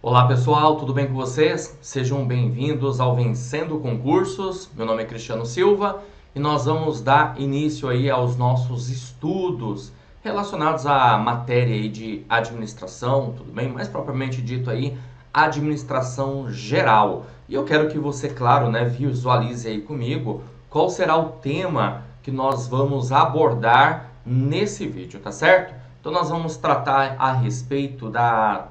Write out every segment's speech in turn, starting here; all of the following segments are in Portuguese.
Olá pessoal, tudo bem com vocês? Sejam bem-vindos ao Vencendo Concursos. Meu nome é Cristiano Silva e nós vamos dar início aí aos nossos estudos relacionados à matéria aí de administração, tudo bem? Mais propriamente dito aí, administração geral. E eu quero que você, claro, né, visualize aí comigo qual será o tema que nós vamos abordar nesse vídeo, tá certo? Então, nós vamos tratar a respeito da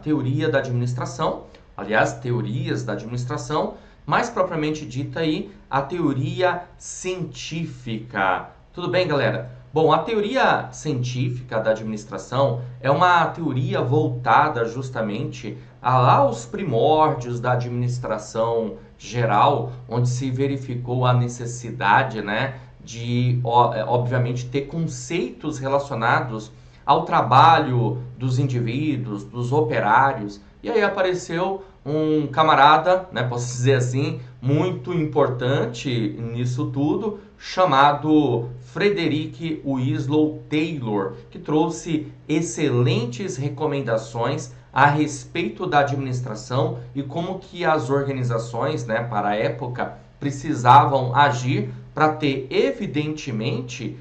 teoria da administração, aliás, teorias da administração, mais propriamente dita aí, a teoria científica. Tudo bem, galera? Bom, a teoria científica da administração é uma teoria voltada justamente aos primórdios da administração geral, onde se verificou a necessidade, né, de, obviamente, ter conceitos relacionados ao trabalho dos indivíduos, dos operários. E aí apareceu um camarada, né, posso dizer assim, muito importante nisso tudo, chamado Frederick Winslow Taylor, que trouxe excelentes recomendações a respeito da administração e como que as organizações, né, para a época, precisavam agir para ter, evidentemente,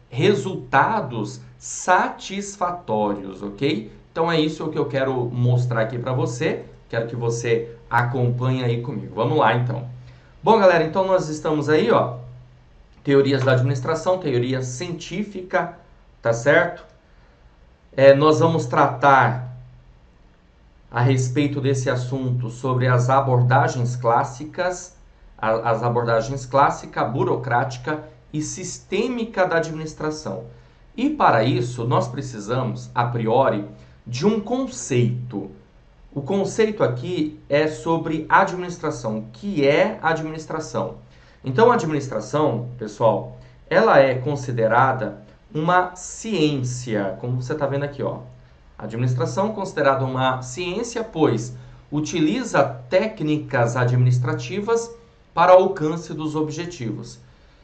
resultados satisfatórios, ok? Então é isso que eu quero mostrar aqui para você, quero que você acompanhe aí comigo. Vamos lá, então. Bom, galera, então nós estamos aí, ó, teorias da administração, teoria científica, tá certo? Nós vamos tratar a respeito desse assunto sobre as abordagens clássicas, clássica, burocrática e sistêmica da administração. E para isso, nós precisamos, a priori, de um conceito. O conceito aqui é sobre administração. O que é administração? Então, a administração, pessoal, ela é considerada uma ciência, como você está vendo aqui, ó. A administração é considerada uma ciência, pois utiliza técnicas administrativas para o alcance dos objetivos.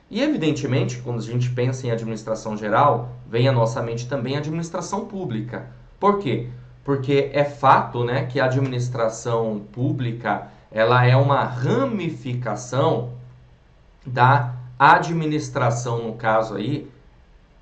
E, evidentemente, quando a gente pensa em administração geral, vem à nossa mente também a administração pública. Por quê? Porque é fato, né, que a administração pública ela é uma ramificação da administração, no caso aí,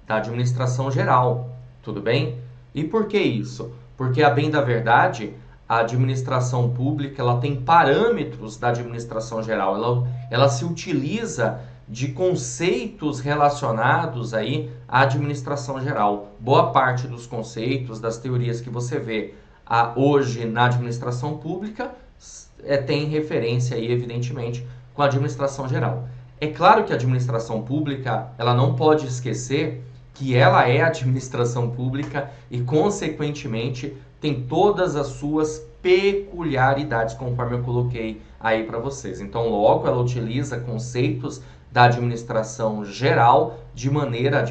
da administração geral. Tudo bem? E por que isso? Porque, a bem da verdade, a administração pública ela tem parâmetros da administração geral, ela se utiliza de conceitos relacionados aí à administração geral. Boa parte dos conceitos, das teorias que você vê hoje na administração pública tem referência aí, evidentemente, com a administração geral. É claro que a administração pública ela não pode esquecer que ela é administração pública e, consequentemente, tem todas as suas peculiaridades, conforme eu coloquei aí para vocês. Então, logo, ela utiliza conceitos da administração geral de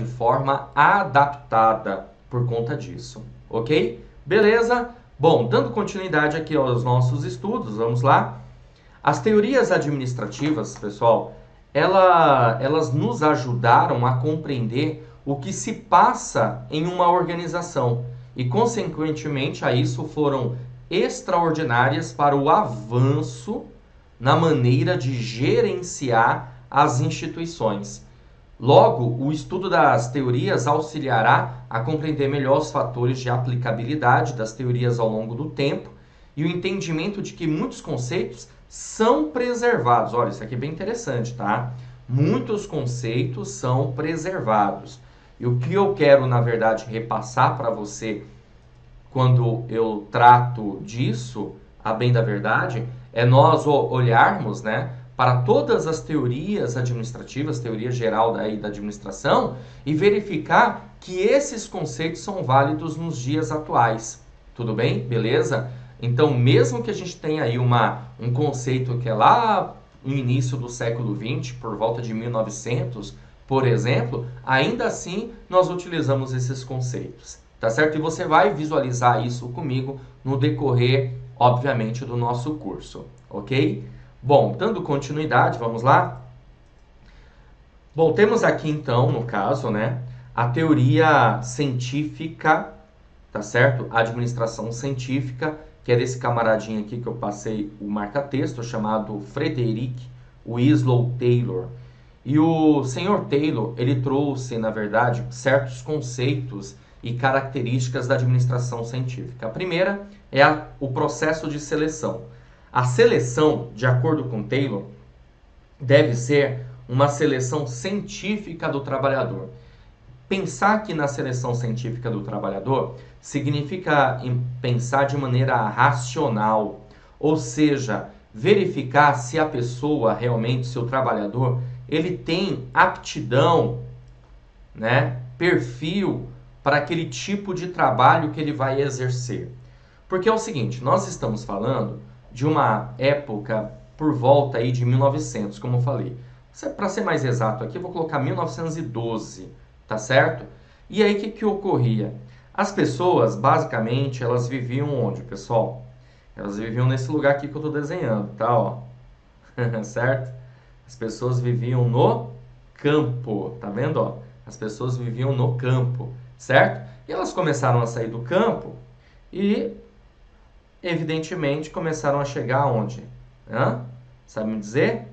forma adaptada por conta disso, ok? Beleza? Bom, dando continuidade aqui aos nossos estudos, vamos lá. As teorias administrativas, pessoal, elas nos ajudaram a compreender o que se passa em uma organização e, consequentemente, a isso foram extraordinárias para o avanço na maneira de gerenciar as instituições. Logo, o estudo das teorias auxiliará a compreender melhor os fatores de aplicabilidade das teorias ao longo do tempo e o entendimento de que muitos conceitos são preservados. Olha, isso aqui é bem interessante, tá? Muitos conceitos são preservados. E o que eu quero, na verdade, repassar para você quando eu trato disso, a bem da verdade, é nós olharmos, né, para todas as teorias administrativas, teoria geral da administração, e verificar que esses conceitos são válidos nos dias atuais. Tudo bem? Beleza? Então, mesmo que a gente tenha aí um conceito que é lá no início do século XX, por volta de 1900, por exemplo, ainda assim nós utilizamos esses conceitos, tá certo? E você vai visualizar isso comigo no decorrer, obviamente, do nosso curso, ok? Bom, dando continuidade, vamos lá? Bom, temos aqui então, no caso, né, a teoria científica tá certo? Administração científica, que é desse camaradinho aqui que eu passei o marca-texto, chamado Frederick Winslow Taylor. E o senhor Taylor, ele trouxe, na verdade, certos conceitos e características da administração científica. A primeira é o processo de seleção. A seleção, de acordo com Taylor, deve ser uma seleção científica do trabalhador. Pensar aqui na seleção científica do trabalhador significa pensar de maneira racional, ou seja, verificar se a pessoa realmente, se o trabalhador, ele tem aptidão, né, perfil para aquele tipo de trabalho que ele vai exercer. Porque é o seguinte, nós estamos falando de uma época por volta aí de 1900, como eu falei. Para ser mais exato aqui, eu vou colocar 1912, tá certo? E aí, o que ocorria? As pessoas, basicamente, elas viviam onde, pessoal? Elas viviam nesse lugar aqui que eu estou desenhando, tá? Ó. Certo? As pessoas viviam no campo, tá vendo? Ó? As pessoas viviam no campo, certo? E elas começaram a sair do campo e, evidentemente, começaram a chegar aonde? Sabe me dizer?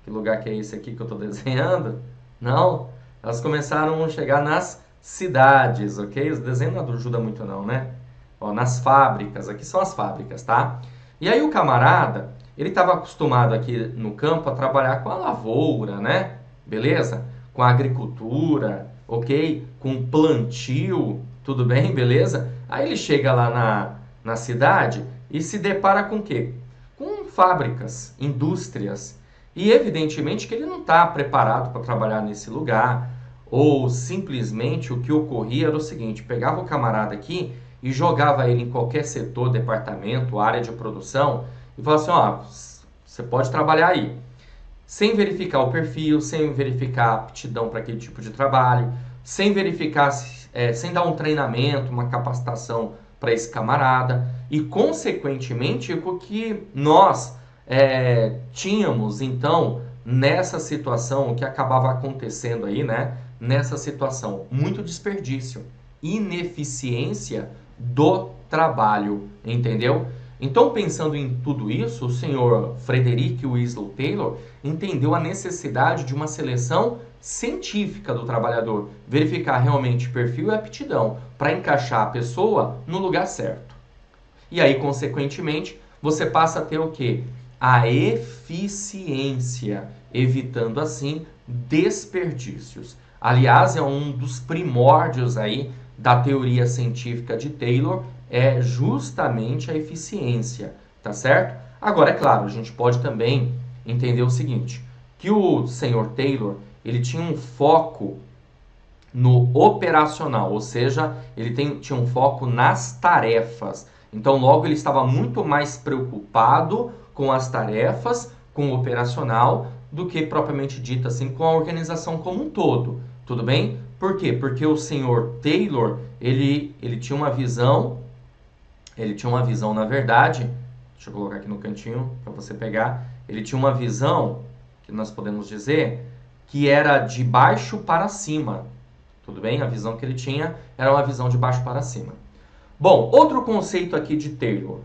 Que lugar que é esse aqui que eu estou desenhando? Não? Elas começaram a chegar nas cidades, ok? O desenho não ajuda muito não, né? Ó, nas fábricas, aqui são as fábricas, tá? E aí o camarada, ele estava acostumado aqui no campo a trabalhar com a lavoura, né? Beleza? Com a agricultura, ok? Com plantio, tudo bem? Beleza? Aí ele chega lá na cidade e se depara com o quê? Com fábricas, indústrias. E evidentemente que ele não está preparado para trabalhar nesse lugar. Ou simplesmente o que ocorria era o seguinte, pegava o camarada aqui e jogava ele em qualquer setor, departamento, área de produção e falava assim, ó, você pode trabalhar aí. Sem verificar o perfil, sem verificar a aptidão para aquele tipo de trabalho, sem verificar, sem dar um treinamento, uma capacitação para esse camarada. E consequentemente o que nós tínhamos então nessa situação, o que acabava acontecendo aí, né? Nessa situação, muito desperdício, ineficiência do trabalho, entendeu? Então, pensando em tudo isso, o senhor Frederick Winslow Taylor entendeu a necessidade de uma seleção científica do trabalhador, verificar realmente perfil e aptidão para encaixar a pessoa no lugar certo. E aí, consequentemente, você passa a ter o quê? A eficiência, evitando assim desperdícios. Aliás, é um dos primórdios aí da teoria científica de Taylor, é justamente a eficiência, tá certo? Agora, é claro, a gente pode também entender o seguinte, que o senhor Taylor, ele tinha um foco no operacional, ou seja, ele tinha um foco nas tarefas. Então, logo, ele estava muito mais preocupado com as tarefas, com o operacional, do que propriamente dito assim, com a organização como um todo. Tudo bem? Por quê? Porque o senhor Taylor, ele tinha uma visão, na verdade, deixa eu colocar aqui no cantinho para você pegar, ele tinha uma visão, que nós podemos dizer, que era de baixo para cima. Tudo bem? A visão que ele tinha era uma visão de baixo para cima. Bom, outro conceito aqui de Taylor,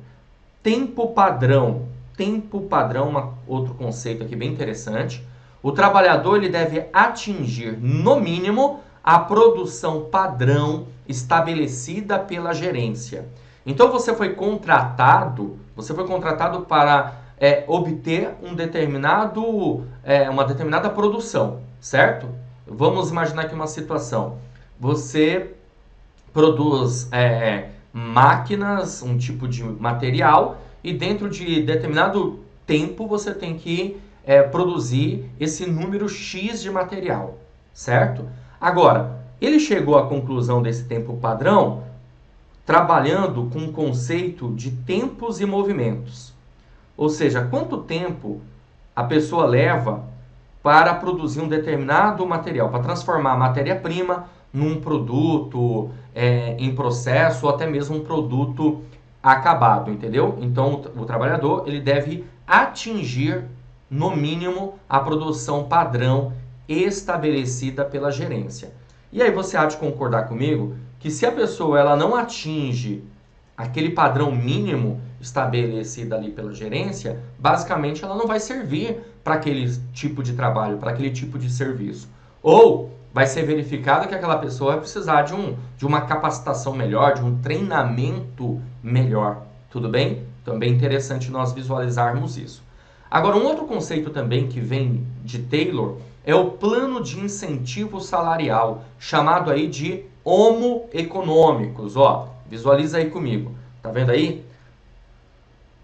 tempo padrão. Tempo padrão, outro conceito aqui bem interessante. O trabalhador ele deve atingir, no mínimo, a produção padrão estabelecida pela gerência. Então, você foi contratado para obter uma determinada produção, certo? Vamos imaginar aqui uma situação. Você produz máquinas, um tipo de material, e dentro de determinado tempo você tem que produzir esse número X de material, certo? Agora, ele chegou à conclusão desse tempo padrão trabalhando com o conceito de tempos e movimentos. Ou seja, quanto tempo a pessoa leva para produzir um determinado material, para transformar a matéria-prima num produto em processo ou até mesmo um produto acabado, entendeu? Então, o trabalhador ele deve atingir, no mínimo, a produção padrão estabelecida pela gerência. E aí você há de concordar comigo que se a pessoa ela não atinge aquele padrão mínimo estabelecido ali pela gerência, basicamente ela não vai servir para aquele tipo de trabalho, para aquele tipo de serviço. Ou vai ser verificado que aquela pessoa vai precisar de uma capacitação melhor, de um treinamento melhor. Tudo bem? Então é bem interessante nós visualizarmos isso. Agora, um outro conceito também que vem de Taylor é o plano de incentivo salarial, chamado aí de homo econômicos. Ó, visualiza aí comigo. Tá vendo aí?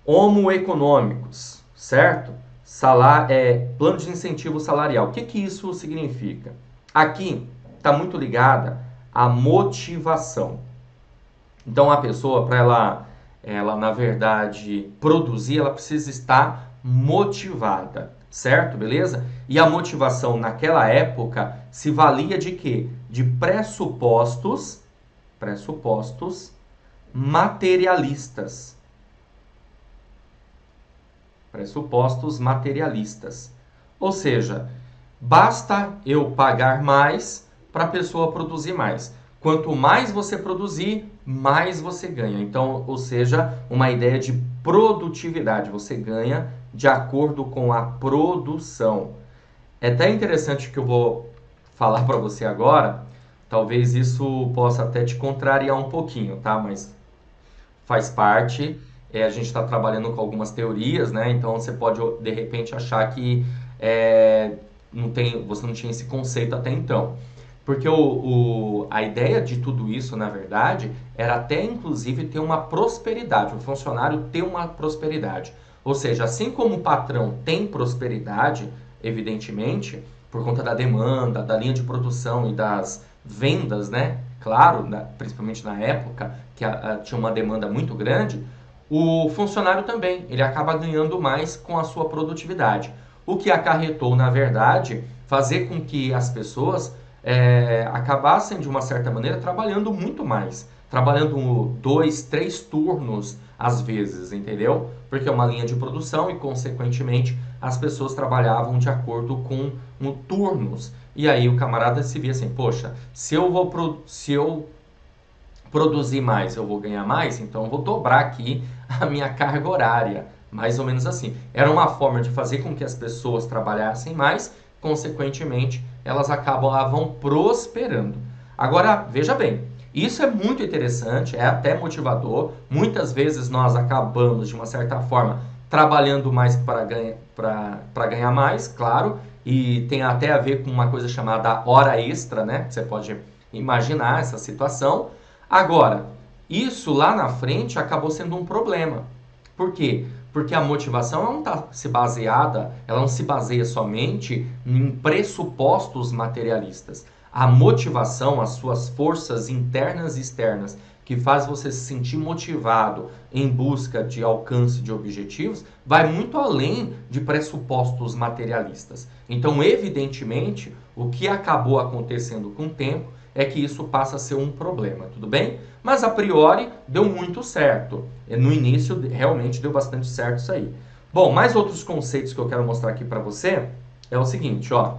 Homo econômicos, certo? Plano de incentivo salarial. O que isso significa? Aqui está muito ligada à motivação. Então, a pessoa, para ela, na verdade, produzir, ela precisa estar motivada, certo? Beleza? E a motivação naquela época se valia de quê? De pressupostos materialistas. Pressupostos materialistas. Ou seja, basta eu pagar mais para a pessoa produzir mais. Quanto mais você produzir, mais você ganha. Então, ou seja, uma ideia de produtividade. Você ganha de acordo com a produção. É até interessante o que eu vou falar para você agora. Talvez isso possa até te contrariar um pouquinho, tá? Mas faz parte. A gente está trabalhando com algumas teorias, né? Então você pode de repente achar que você não tinha esse conceito até então. Porque a ideia de tudo isso, na verdade, era até inclusive ter uma prosperidade, o funcionário ter uma prosperidade. Ou seja, assim como o patrão tem prosperidade, evidentemente, por conta da demanda, da linha de produção e das vendas, né? Claro, principalmente na época, que tinha uma demanda muito grande, o funcionário também, ele acaba ganhando mais com a sua produtividade. O que acarretou, na verdade, fazer com que as pessoas acabassem, de uma certa maneira, trabalhando muito mais. Trabalhando 2, 3 turnos às vezes, entendeu? Porque é uma linha de produção e, consequentemente, as pessoas trabalhavam de acordo com turnos. E aí o camarada se via assim, poxa, se eu produzir mais, eu vou ganhar mais, então eu vou dobrar aqui a minha carga horária. Mais ou menos assim. Era uma forma de fazer com que as pessoas trabalhassem mais, consequentemente, elas acabavam prosperando. Agora, veja bem, isso é muito interessante, é até motivador. Muitas vezes nós acabamos, de uma certa forma, trabalhando mais para ganhar mais, claro, e tem até a ver com uma coisa chamada hora extra, né? Você pode imaginar essa situação. Agora, isso lá na frente acabou sendo um problema. Por quê? Porque a motivação ela não se baseia somente em pressupostos materialistas. A motivação, as suas forças internas e externas, que faz você se sentir motivado em busca de alcance de objetivos, vai muito além de pressupostos materialistas. Então, evidentemente, o que acabou acontecendo com o tempo é que isso passa a ser um problema, tudo bem? Mas a priori deu muito certo. No início realmente deu bastante certo isso aí. Bom, mais outros conceitos que eu quero mostrar aqui para você é o seguinte, ó.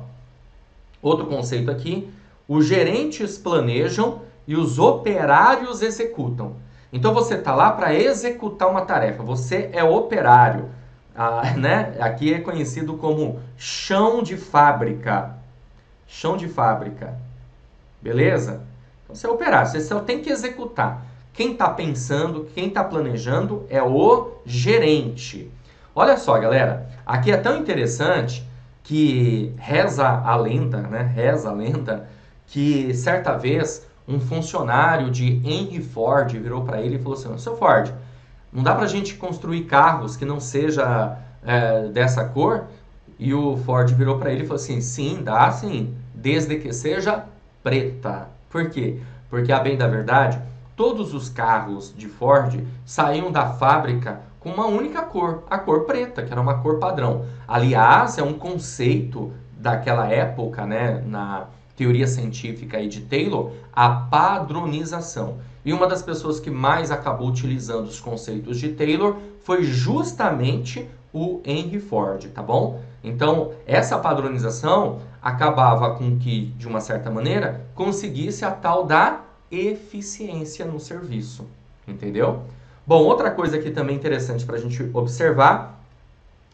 Outro conceito aqui, os gerentes planejam e os operários executam. Então você está lá para executar uma tarefa, você é operário, né? Aqui é conhecido como chão de fábrica. Chão de fábrica. Beleza? Então você é operário, você só tem que executar. Quem está pensando, quem está planejando é o gerente. Olha só, galera, aqui é tão interessante que reza a lenda, né? Reza a lenda que certa vez um funcionário de Henry Ford virou para ele e falou assim: Seu Ford, não dá para a gente construir carros que não seja dessa cor? E o Ford virou para ele e falou assim: Sim, dá sim, desde que seja preta. Por quê? Porque, a bem da verdade, todos os carros de Ford saíam da fábrica com uma única cor, a cor preta, que era uma cor padrão. Aliás, é um conceito daquela época, né, na teoria científica aí de Taylor, a padronização. E uma das pessoas que mais acabou utilizando os conceitos de Taylor foi justamente o Henry Ford, tá bom? Então, essa padronização acabava com que, de uma certa maneira, conseguisse a tal da eficiência no serviço, entendeu? Bom, outra coisa aqui também interessante para a gente observar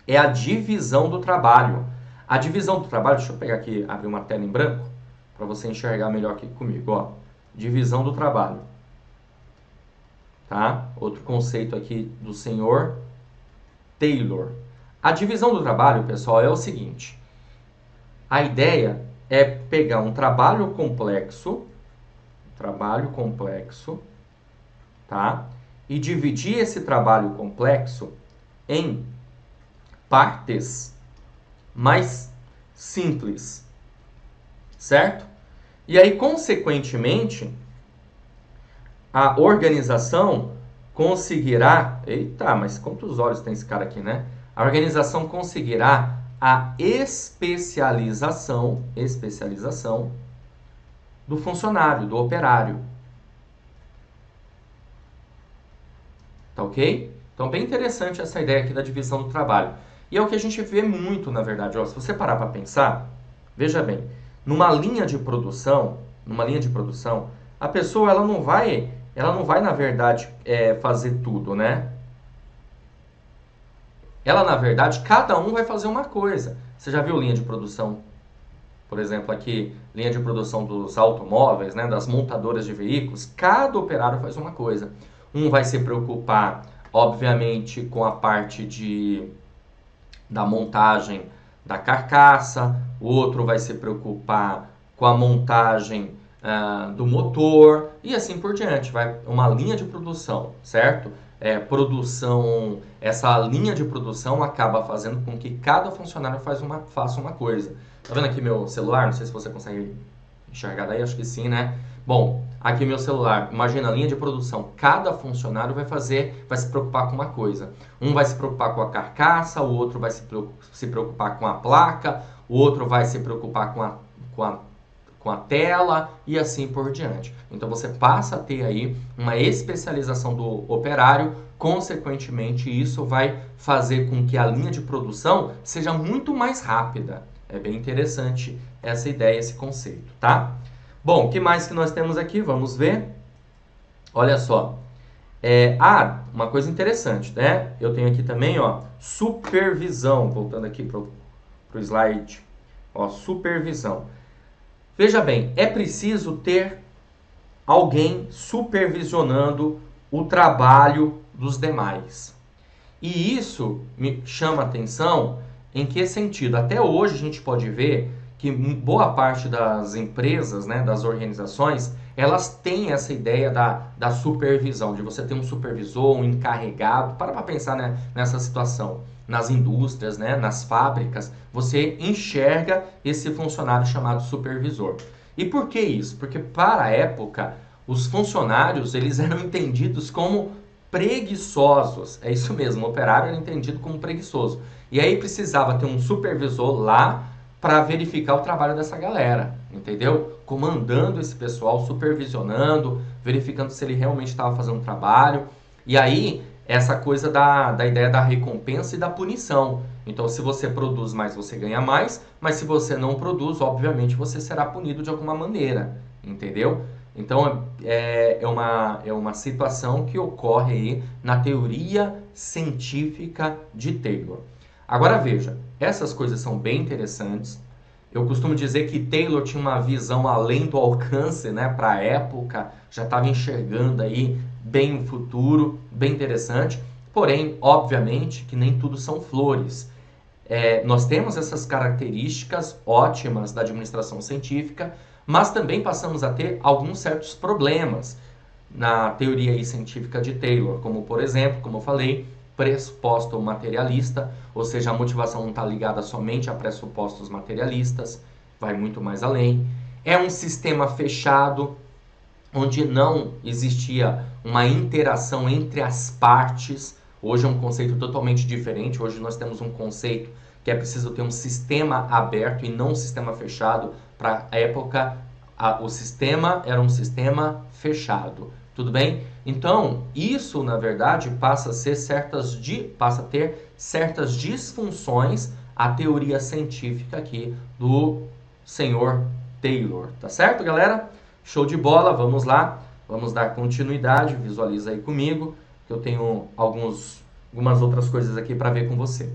é a divisão do trabalho. A divisão do trabalho, deixa eu pegar aqui, abrir uma tela em branco, para você enxergar melhor aqui comigo, ó. Divisão do trabalho. Tá? Outro conceito aqui do senhor Taylor. A divisão do trabalho, pessoal, é o seguinte. A ideia é pegar um trabalho complexo, tá? E dividir esse trabalho complexo em partes mais simples, certo? E aí, consequentemente, a organização conseguirá... Eita, mas quantos olhos tem esse cara aqui, né? A organização conseguirá a especialização do funcionário, do operário. Tá ok? Então, bem interessante essa ideia aqui da divisão do trabalho. E é o que a gente vê muito, na verdade. Ó, se você parar para pensar, veja bem, numa linha de produção, a pessoa ela não vai, na verdade, fazer tudo, né? Ela, na verdade, cada um vai fazer uma coisa. Você já viu linha de produção? Por exemplo, aqui, linha de produção dos automóveis, né, das montadoras de veículos. Cada operário faz uma coisa. Um vai se preocupar, obviamente, com a parte da montagem da carcaça. O outro vai se preocupar com a montagem do motor. E assim por diante. Vai uma linha de produção, certo? Essa linha de produção acaba fazendo com que cada funcionário faça uma coisa. Tá vendo aqui meu celular? Não sei se você consegue enxergar daí, acho que sim, né? Bom, aqui meu celular, imagina a linha de produção, cada funcionário vai se preocupar com uma coisa. Um vai se preocupar com a carcaça, o outro vai se preocupar com a placa, o outro vai se preocupar com a tela e assim por diante. Então você passa a ter aí uma especialização do operário, consequentemente isso vai fazer com que a linha de produção seja muito mais rápida. É bem interessante essa ideia, esse conceito, tá? Bom, o que mais que nós temos aqui? Vamos ver. Olha só. Uma coisa interessante, né? Eu tenho aqui também, ó, supervisão. Voltando aqui pro slide. Ó, supervisão. Veja bem, é preciso ter alguém supervisionando o trabalho dos demais. E isso me chama a atenção em que sentido? Até hoje a gente pode ver que boa parte das empresas, né, das organizações, elas têm essa ideia da supervisão, de você ter um supervisor, um encarregado. Para pensar, né, nessa situação. Nas indústrias, né, nas fábricas, você enxerga esse funcionário chamado supervisor. E por que isso? Porque para a época, os funcionários eles eram entendidos como preguiçosos. É isso mesmo, o operário era entendido como preguiçoso. E aí precisava ter um supervisor lá para verificar o trabalho dessa galera, entendeu? Comandando esse pessoal, supervisionando, verificando se ele realmente estava fazendo o trabalho. E aí, essa coisa da ideia da recompensa e da punição. Então, se você produz mais, você ganha mais, mas se você não produz, obviamente, você será punido de alguma maneira, entendeu? Então, é uma situação que ocorre aí na teoria científica de Taylor. Agora veja, essas coisas são bem interessantes. Eu costumo dizer que Taylor tinha uma visão além do alcance, né, para a época, já estava enxergando aí bem o futuro, bem interessante. Porém, obviamente, que nem tudo são flores. Nós temos essas características ótimas da administração científica, mas também passamos a ter alguns certos problemas na teoria aí científica de Taylor, como por exemplo, como eu falei, pressuposto materialista, ou seja, a motivação não está ligada somente a pressupostos materialistas, vai muito mais além. É um sistema fechado, onde não existia uma interação entre as partes. Hoje é um conceito totalmente diferente. Hoje nós temos um conceito que é preciso ter um sistema aberto e não um sistema fechado. Para a época, o sistema era um sistema fechado. Tudo bem? Então, isso, na verdade, passa a ter certas disfunções a teoria científica aqui do senhor Taylor. Tá certo, galera? Show de bola, vamos lá. Vamos dar continuidade, visualiza aí comigo, que eu tenho algumas outras coisas aqui para ver com você.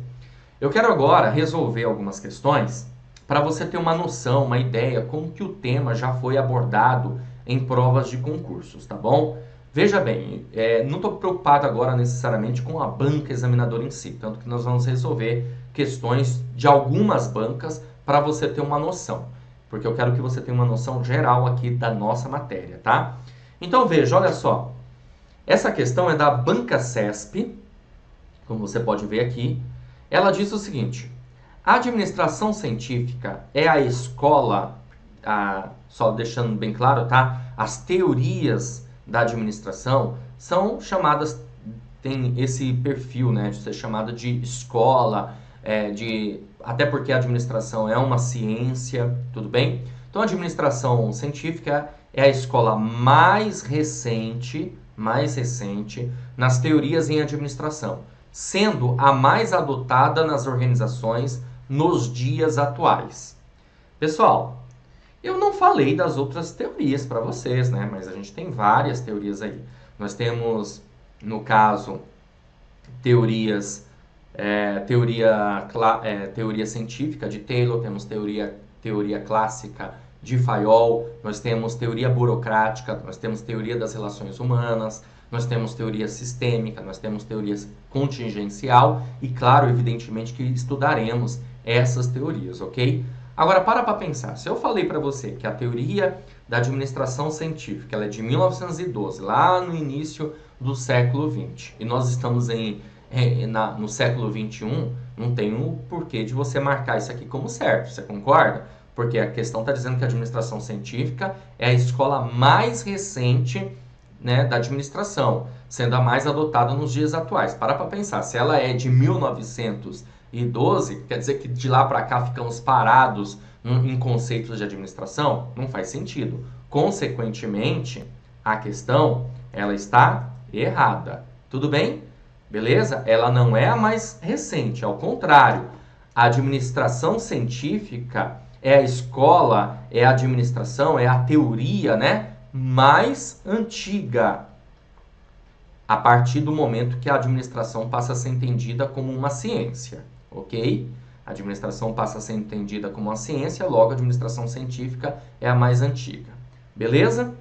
Eu quero agora resolver algumas questões para você ter uma noção, uma ideia, como que o tema já foi abordado em provas de concursos, tá bom? Veja bem, não estou preocupado agora necessariamente com a banca examinadora em si, tanto que nós vamos resolver questões de algumas bancas para você ter uma noção, porque eu quero que você tenha uma noção geral aqui da nossa matéria, tá? Então veja, olha só, essa questão é da Banca CESP, como você pode ver aqui. Ela diz o seguinte: a administração científica é a escola, só deixando bem claro, tá? As teorias da administração são chamadas, tem esse perfil, né, de ser chamada de escola, até porque a administração é uma ciência, tudo bem? Então a administração científica é a escola mais recente nas teorias em administração, sendo a mais adotada nas organizações nos dias atuais. Pessoal, eu não falei das outras teorias para vocês, né? Mas a gente tem várias teorias aí. Nós temos, no caso, teoria científica de Taylor, temos teoria clássica de Fayol, nós temos teoria burocrática, nós temos teoria das relações humanas, nós temos teoria sistêmica, nós temos teoria contingencial e, claro, evidentemente que estudaremos essas teorias, ok? Agora, para pensar. Se eu falei para você que a teoria da administração científica ela é de 1912, lá no início do século XX, e nós estamos no século XXI, não tem um porquê de você marcar isso aqui como certo, você concorda? Porque a questão está dizendo que a administração científica é a escola mais recente, né, da administração, sendo a mais adotada nos dias atuais. Para pensar, se ela é de 1912, quer dizer que de lá para cá ficamos parados em conceitos de administração? Não faz sentido. Consequentemente, a questão ela está errada. Tudo bem? Beleza? Ela não é a mais recente, ao contrário. A administração científica é a escola, é a administração, é a teoria, né, mais antiga, a partir do momento que a administração passa a ser entendida como uma ciência, ok? A administração passa a ser entendida como uma ciência, logo a administração científica é a mais antiga. Beleza?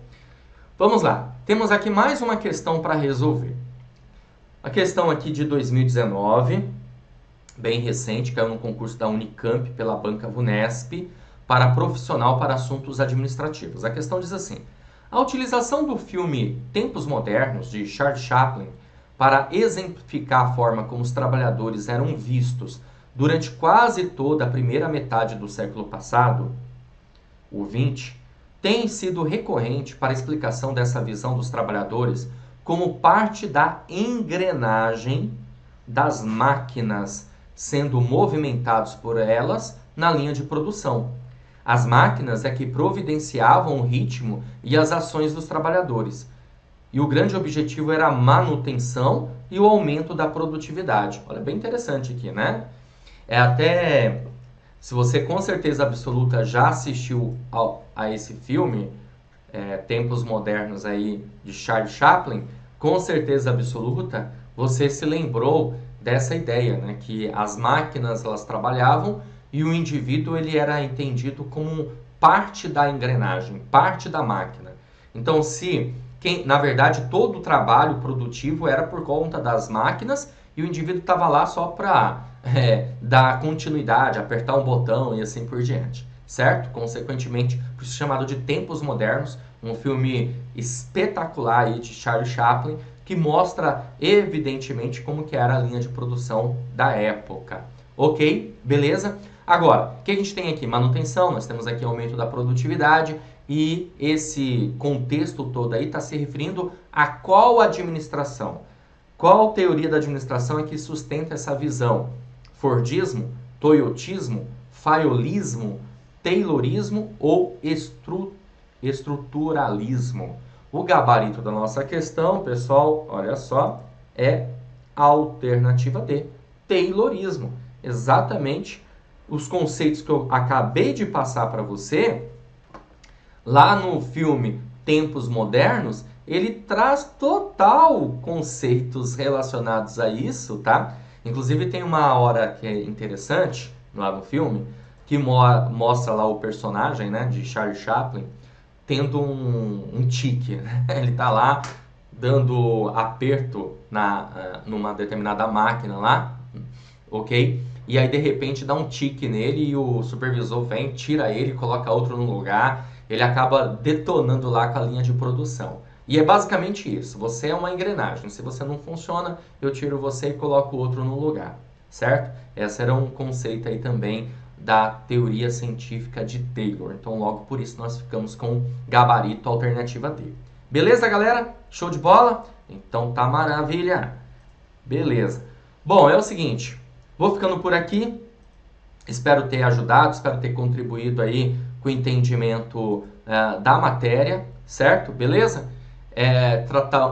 Vamos lá. Temos aqui mais uma questão para resolver. A questão aqui de 2019, bem recente, caiu no concurso da Unicamp pela Banca VUNESP para profissional para assuntos administrativos. A questão diz assim: a utilização do filme Tempos Modernos, de Charles Chaplin, para exemplificar a forma como os trabalhadores eram vistos durante quase toda a primeira metade do século passado, o XX, tem sido recorrente para a explicação dessa visão dos trabalhadores como parte da engrenagem das máquinas sendo movimentados por elas na linha de produção. As máquinas é que providenciavam o ritmo e as ações dos trabalhadores. E o grande objetivo era a manutenção e o aumento da produtividade. Olha, bem interessante aqui, né? Se você com certeza absoluta já assistiu a esse filme, Tempos Modernos aí, de Charles Chaplin, com certeza absoluta, você se lembrou dessa ideia, né? Que as máquinas, elas trabalhavam e o indivíduo ele era entendido como parte da engrenagem, parte da máquina. Então, na verdade, todo o trabalho produtivo era por conta das máquinas e o indivíduo estava lá só para dar continuidade, apertar um botão e assim por diante, certo? Consequentemente, por isso chamado de Tempos Modernos, um filme espetacular aí de Charles Chaplin, que mostra evidentemente como que era a linha de produção da época. Ok? Beleza? Agora, o que a gente tem aqui? Manutenção, nós temos aqui aumento da produtividade e esse contexto todo aí está se referindo a qual administração? Qual teoria da administração é que sustenta essa visão? Fordismo, toyotismo, fayolismo, taylorismo ou estruturalismo? O gabarito da nossa questão, pessoal, olha só, é a alternativa D, taylorismo. Exatamente os conceitos que eu acabei de passar para você, lá no filme Tempos Modernos, ele traz total conceitos relacionados a isso, tá? Inclusive tem uma hora que é interessante lá no filme, que mostra lá o personagem, né, de Charlie Chaplin, tendo um tique, né? Ele tá lá dando aperto numa determinada máquina lá, ok? E aí de repente dá um tique nele e o supervisor vem, tira ele, coloca outro no lugar, ele acaba detonando lá com a linha de produção. E é basicamente isso, você é uma engrenagem, se você não funciona, eu tiro você e coloco outro no lugar, certo? Esse era um conceito aí também da teoria científica de Taylor, então logo por isso nós ficamos com gabarito alternativa D. Beleza, galera? Show de bola? Então tá maravilha! Beleza. Bom, é o seguinte, vou ficando por aqui, espero ter ajudado, espero ter contribuído aí com o entendimento da matéria, certo? Beleza?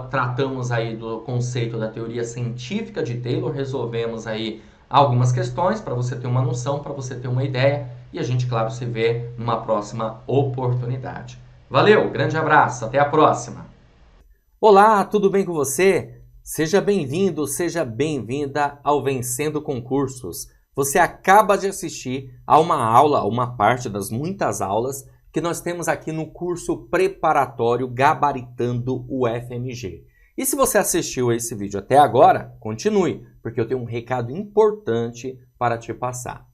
Tratamos aí do conceito da teoria científica de Taylor, resolvemos aí algumas questões para você ter uma noção, para você ter uma ideia e a gente, claro, se vê numa próxima oportunidade. Valeu, grande abraço, até a próxima! Olá, tudo bem com você? Seja bem-vindo, seja bem-vinda ao Vencendo Concursos. Você acaba de assistir a uma aula, uma parte das muitas aulas que nós temos aqui no curso preparatório Gabaritando o FMG. E se você assistiu a esse vídeo até agora, continue, porque eu tenho um recado importante para te passar.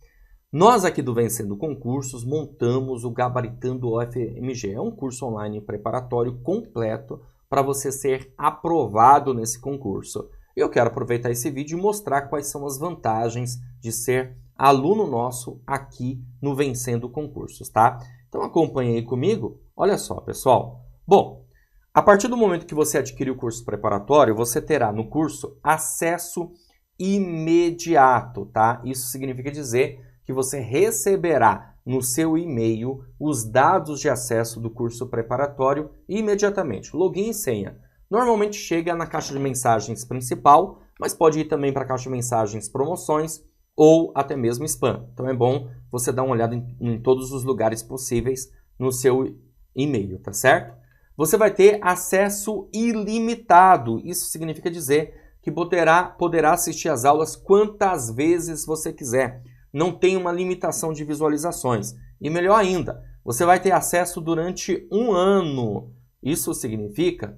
Nós aqui do Vencendo Concursos montamos o Gabaritando o FMG. É um curso online preparatório completo para você ser aprovado nesse concurso. Eu quero aproveitar esse vídeo e mostrar quais são as vantagens de ser aluno nosso aqui no Vencendo Concursos, tá? Então acompanhe aí comigo. Olha só, pessoal. Bom, a partir do momento que você adquirir o curso preparatório, você terá no curso acesso imediato, tá? Isso significa dizer que você receberá no seu e-mail os dados de acesso do curso preparatório imediatamente. Login e senha. Normalmente chega na caixa de mensagens principal, mas pode ir também para a caixa de mensagens promoções ou até mesmo spam. Então é bom você dar uma olhada em todos os lugares possíveis no seu e-mail, tá certo? Você vai ter acesso ilimitado. Isso significa dizer que poderá assistir às aulas quantas vezes você quiser. Não tem uma limitação de visualizações. E melhor ainda, você vai ter acesso durante um ano. Isso significa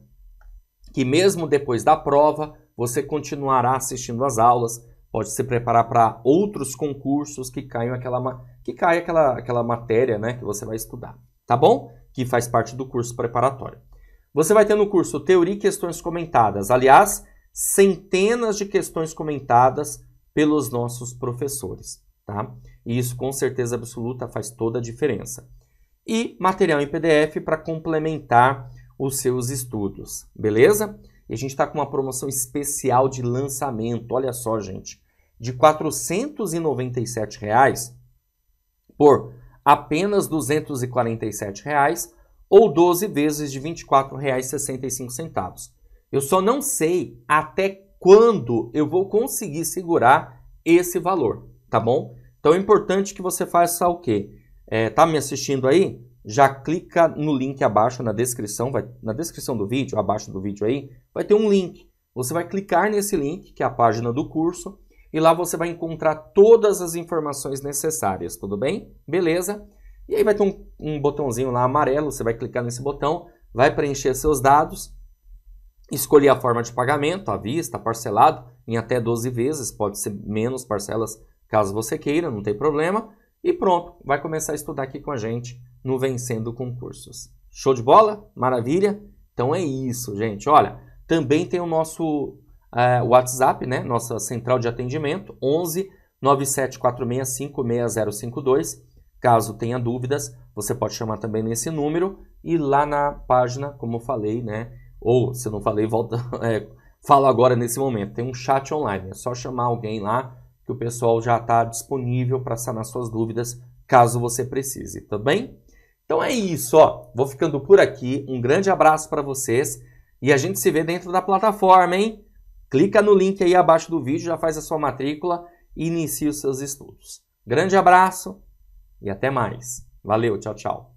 que mesmo depois da prova, você continuará assistindo às aulas, pode se preparar para outros concursos que caia aquela matéria, né, que você vai estudar, tá bom? Que faz parte do curso preparatório. Você vai ter no curso Teoria e Questões Comentadas. Aliás, centenas de questões comentadas pelos nossos professores. Tá? E isso com certeza absoluta faz toda a diferença. E material em PDF para complementar os seus estudos, beleza? E a gente está com uma promoção especial de lançamento, olha só, gente, de R$ 497 por apenas R$ 247 ou 12 vezes de R$ 24,65. Eu só não sei até quando eu vou conseguir segurar esse valor. Tá bom? Então é importante que você faça o quê? Tá me assistindo aí? Já clica no link abaixo na descrição, na descrição do vídeo, abaixo do vídeo aí, vai ter um link. Você vai clicar nesse link, que é a página do curso, e lá você vai encontrar todas as informações necessárias, tudo bem? Beleza? E aí vai ter um botãozinho lá amarelo, você vai clicar nesse botão, vai preencher seus dados, escolher a forma de pagamento, à vista, parcelado, em até 12 vezes, pode ser menos parcelas, caso você queira, não tem problema. E pronto, vai começar a estudar aqui com a gente no Vencendo Concursos. Show de bola? Maravilha? Então é isso, gente. Olha, também tem o nosso WhatsApp, né? Nossa central de atendimento, 11 97465 6052. Caso tenha dúvidas, você pode chamar também nesse número. E lá na página, como eu falei, né? Ou, se eu não falei, falo agora nesse momento. Tem um chat online, é só chamar alguém lá, que o pessoal já está disponível para sanar suas dúvidas, caso você precise, tá bem? Então é isso, ó. Vou ficando por aqui. Um grande abraço para vocês e a gente se vê dentro da plataforma, hein? Clica no link aí abaixo do vídeo, já faz a sua matrícula e inicie os seus estudos. Grande abraço e até mais. Valeu, tchau, tchau.